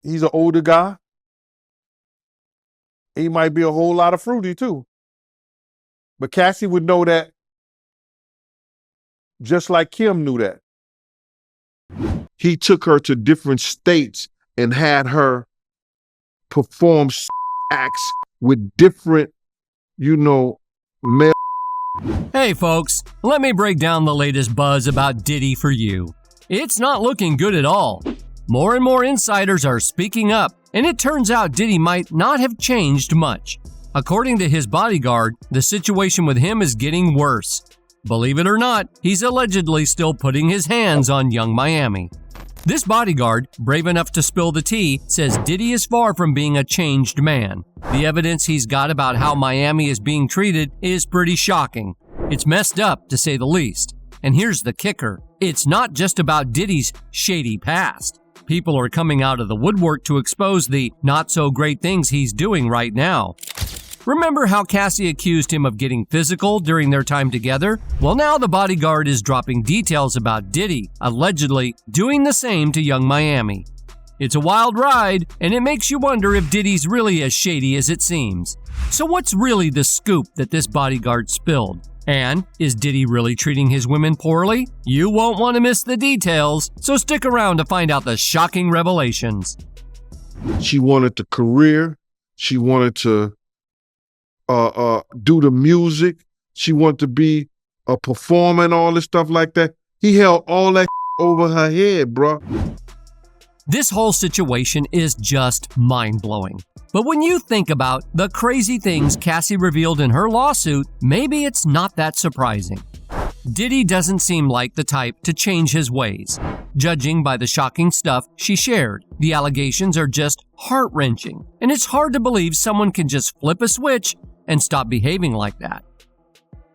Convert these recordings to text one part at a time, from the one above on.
He's an older guy. He might be a whole lot of fruity too. But Cassie would know that just like Kim knew that. He took her to different states and had her perform acts with different, male. Hey folks, let me break down the latest buzz about Diddy for you. It's not looking good at all. More and more insiders are speaking up, and it turns out Diddy might not have changed much. According to his bodyguard, the situation with him is getting worse. Believe it or not, he's allegedly still putting his hands on young Miami. This bodyguard, brave enough to spill the tea, says Diddy is far from being a changed man. The evidence he's got about how Miami is being treated is pretty shocking. It's messed up, to say the least. And here's the kicker. It's not just about Diddy's shady past. People are coming out of the woodwork to expose the not-so-great things he's doing right now. Remember how Cassie accused him of getting physical during their time together? Well, now the bodyguard is dropping details about Diddy allegedly doing the same to young Miami. It's a wild ride, and it makes you wonder if Diddy's really as shady as it seems. So what's really the scoop that this bodyguard spilled? And is Diddy really treating his women poorly? You won't want to miss the details, so stick around to find out the shocking revelations. She wanted the career. She wanted to do the music. She wanted to be a performer and all this stuff like that. He held all that over her head, bro. This whole situation is just mind-blowing. But when you think about the crazy things Cassie revealed in her lawsuit, maybe it's not that surprising. Diddy doesn't seem like the type to change his ways. Judging by the shocking stuff she shared, the allegations are just heart-wrenching, and it's hard to believe someone can just flip a switch and stop behaving like that.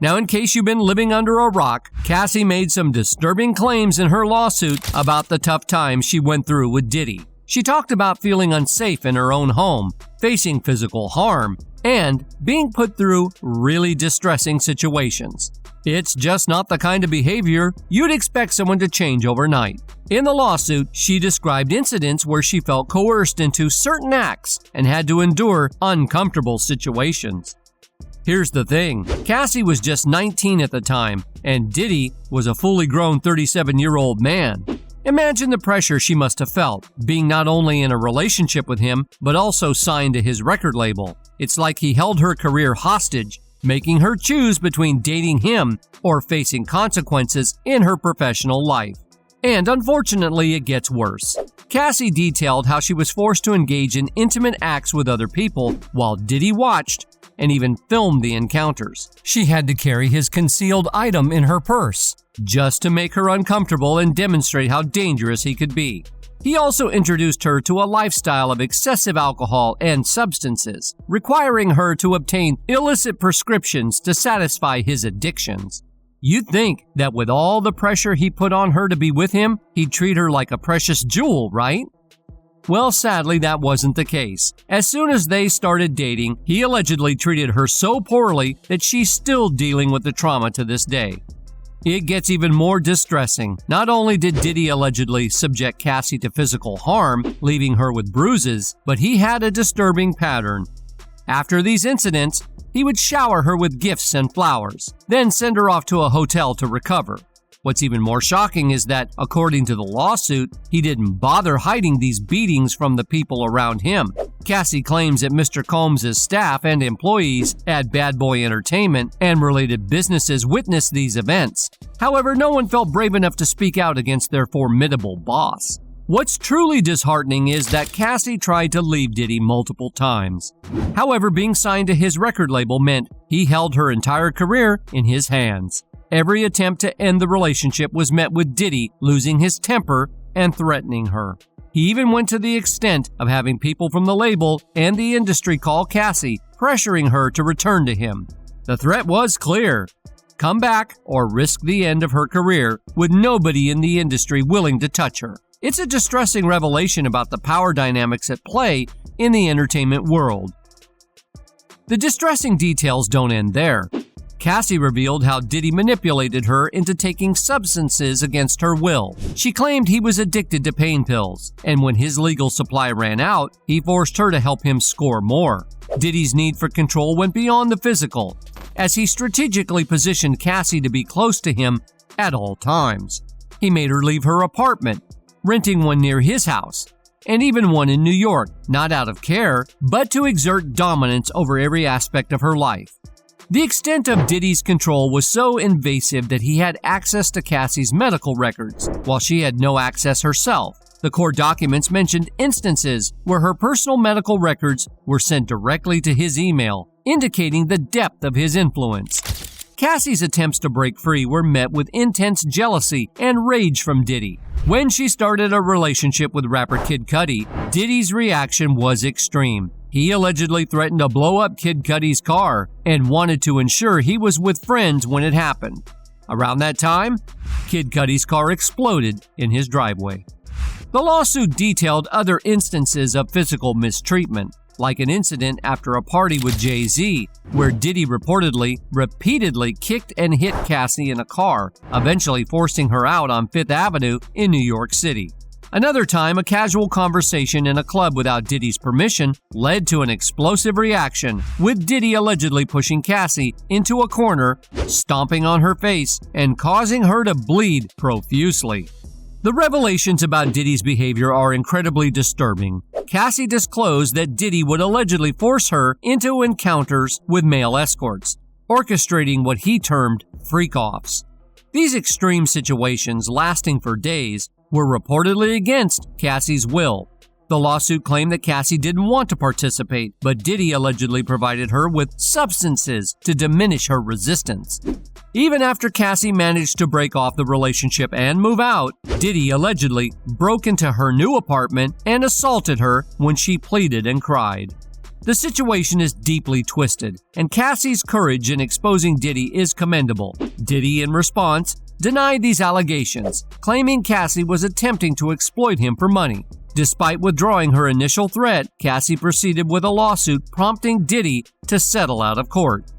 Now, in case you've been living under a rock, Cassie made some disturbing claims in her lawsuit about the tough times she went through with Diddy. She talked about feeling unsafe in her own home, facing physical harm, and being put through really distressing situations. It's just not the kind of behavior you'd expect someone to change overnight. In the lawsuit, she described incidents where she felt coerced into certain acts and had to endure uncomfortable situations. Here's the thing, Cassie was just 19 at the time, and Diddy was a fully grown 37-year-old man. Imagine the pressure she must have felt, being not only in a relationship with him, but also signed to his record label. It's like he held her career hostage, making her choose between dating him or facing consequences in her professional life. And unfortunately, it gets worse. Cassie detailed how she was forced to engage in intimate acts with other people while Diddy watched and even filmed the encounters. She had to carry his concealed item in her purse just to make her uncomfortable and demonstrate how dangerous he could be. He also introduced her to a lifestyle of excessive alcohol and substances, requiring her to obtain illicit prescriptions to satisfy his addictions. You'd think that with all the pressure he put on her to be with him, he'd treat her like a precious jewel, right? Well, sadly, that wasn't the case. As soon as they started dating, he allegedly treated her so poorly that she's still dealing with the trauma to this day. It gets even more distressing. Not only did Diddy allegedly subject Cassie to physical harm, leaving her with bruises, but he had a disturbing pattern. After these incidents, he would shower her with gifts and flowers, then send her off to a hotel to recover. What's even more shocking is that, according to the lawsuit, he didn't bother hiding these beatings from the people around him. Cassie claims that Mr. Combs' staff and employees at Bad Boy Entertainment and related businesses witnessed these events. However, no one felt brave enough to speak out against their formidable boss. What's truly disheartening is that Cassie tried to leave Diddy multiple times. However, being signed to his record label meant he held her entire career in his hands. Every attempt to end the relationship was met with Diddy losing his temper and threatening her. He even went to the extent of having people from the label and the industry call Cassie, pressuring her to return to him. The threat was clear: come back or risk the end of her career, with nobody in the industry willing to touch her. It's a distressing revelation about the power dynamics at play in the entertainment world. The distressing details don't end there. Cassie revealed how Diddy manipulated her into taking substances against her will. She claimed he was addicted to pain pills, and when his legal supply ran out, he forced her to help him score more. Diddy's need for control went beyond the physical, as he strategically positioned Cassie to be close to him at all times. He made her leave her apartment, renting one near his house, and even one in New York, not out of care, but to exert dominance over every aspect of her life. The extent of Diddy's control was so invasive that he had access to Cassie's medical records, while she had no access herself. The court documents mentioned instances where her personal medical records were sent directly to his email, indicating the depth of his influence. Cassie's attempts to break free were met with intense jealousy and rage from Diddy. When she started a relationship with rapper Kid Cudi, Diddy's reaction was extreme. He allegedly threatened to blow up Kid Cudi's car and wanted to ensure he was with friends when it happened. Around that time, Kid Cudi's car exploded in his driveway. The lawsuit detailed other instances of physical mistreatment, like an incident after a party with Jay-Z, where Diddy repeatedly kicked and hit Cassie in a car, eventually forcing her out on 5th Avenue in New York City. Another time, a casual conversation in a club without Diddy's permission led to an explosive reaction, with Diddy allegedly pushing Cassie into a corner, stomping on her face, and causing her to bleed profusely. The revelations about Diddy's behavior are incredibly disturbing. Cassie disclosed that Diddy would allegedly force her into encounters with male escorts, orchestrating what he termed freak-offs. These extreme situations, lasting for days, were reportedly against Cassie's will. The lawsuit claimed that Cassie didn't want to participate, but Diddy allegedly provided her with substances to diminish her resistance. Even after Cassie managed to break off the relationship and move out, Diddy allegedly broke into her new apartment and assaulted her when she pleaded and cried. The situation is deeply twisted, and Cassie's courage in exposing Diddy is commendable. Diddy, in response, denied these allegations, claiming Cassie was attempting to exploit him for money. Despite withdrawing her initial threat, Cassie proceeded with a lawsuit prompting Diddy to settle out of court.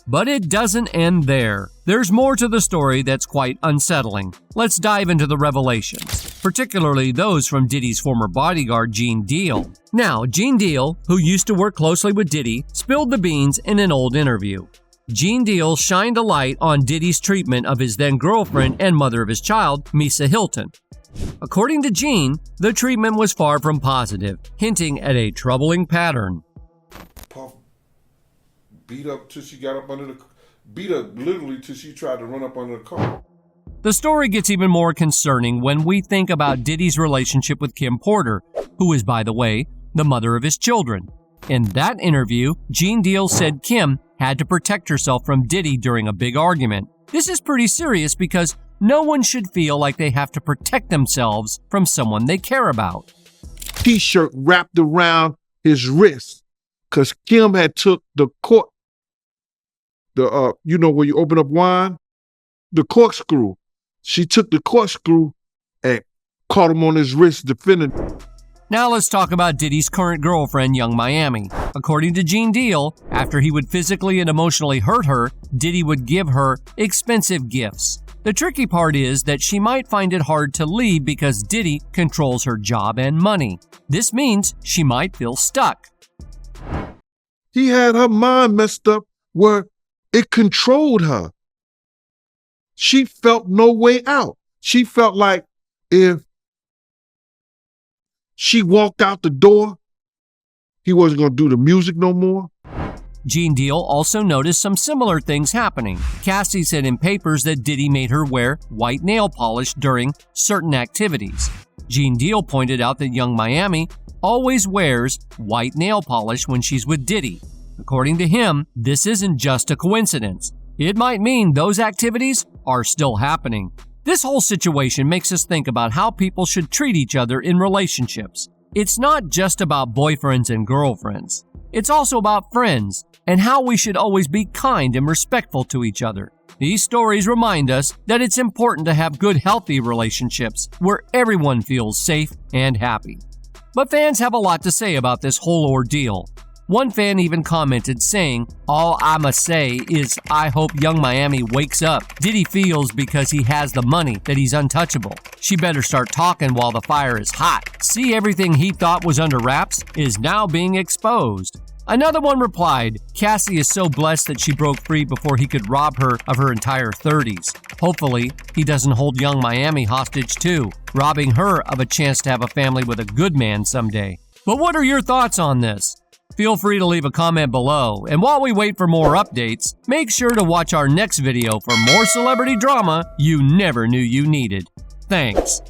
But it doesn't end there. There's more to the story that's quite unsettling. Let's dive into the revelations, particularly those from Diddy's former bodyguard, Gene Deal. Now, Gene Deal, who used to work closely with Diddy, spilled the beans in an old interview. Gene Deal shined a light on Diddy's treatment of his then-girlfriend and mother of his child, Misa Hilton. According to Gene, the treatment was far from positive, hinting at a troubling pattern. Puff beat up till she got up under the... Beat up literally till she tried to run up under the car. The story gets even more concerning when we think about Diddy's relationship with Kim Porter, who is, by the way, the mother of his children. In that interview, Gene Deal said Kim had to protect herself from Diddy during a big argument. This is pretty serious because no one should feel like they have to protect themselves from someone they care about. T-shirt wrapped around his wrist because Kim had took the cork, where you open up wine, the corkscrew. She took the corkscrew and caught him on his wrist, defending. Now let's talk about Diddy's current girlfriend, Young Miami. According to Gene Deal, after he would physically and emotionally hurt her, Diddy would give her expensive gifts. The tricky part is that she might find it hard to leave because Diddy controls her job and money. This means she might feel stuck. He had her mind messed up where it controlled her. She felt no way out. She felt like if she walked out the door, he wasn't going to do the music no more. Gene Deal also noticed some similar things happening. Cassie said in papers that Diddy made her wear white nail polish during certain activities. Gene Deal pointed out that Young Miami always wears white nail polish when she's with Diddy. According to him, this isn't just a coincidence. It might mean those activities are still happening. This whole situation makes us think about how people should treat each other in relationships. It's not just about boyfriends and girlfriends. It's also about friends and how we should always be kind and respectful to each other. These stories remind us that it's important to have good, healthy relationships where everyone feels safe and happy. But fans have a lot to say about this whole ordeal. One fan even commented saying, "All I'ma say is I hope Young Miami wakes up. Diddy feels because he has the money that he's untouchable. She better start talking while the fire is hot. See, everything he thought was under wraps is now being exposed." Another one replied, "Cassie is so blessed that she broke free before he could rob her of her entire 30s. Hopefully, he doesn't hold Young Miami hostage too, robbing her of a chance to have a family with a good man someday." But what are your thoughts on this? Feel free to leave a comment below, and while we wait for more updates, make sure to watch our next video for more celebrity drama you never knew you needed. Thanks.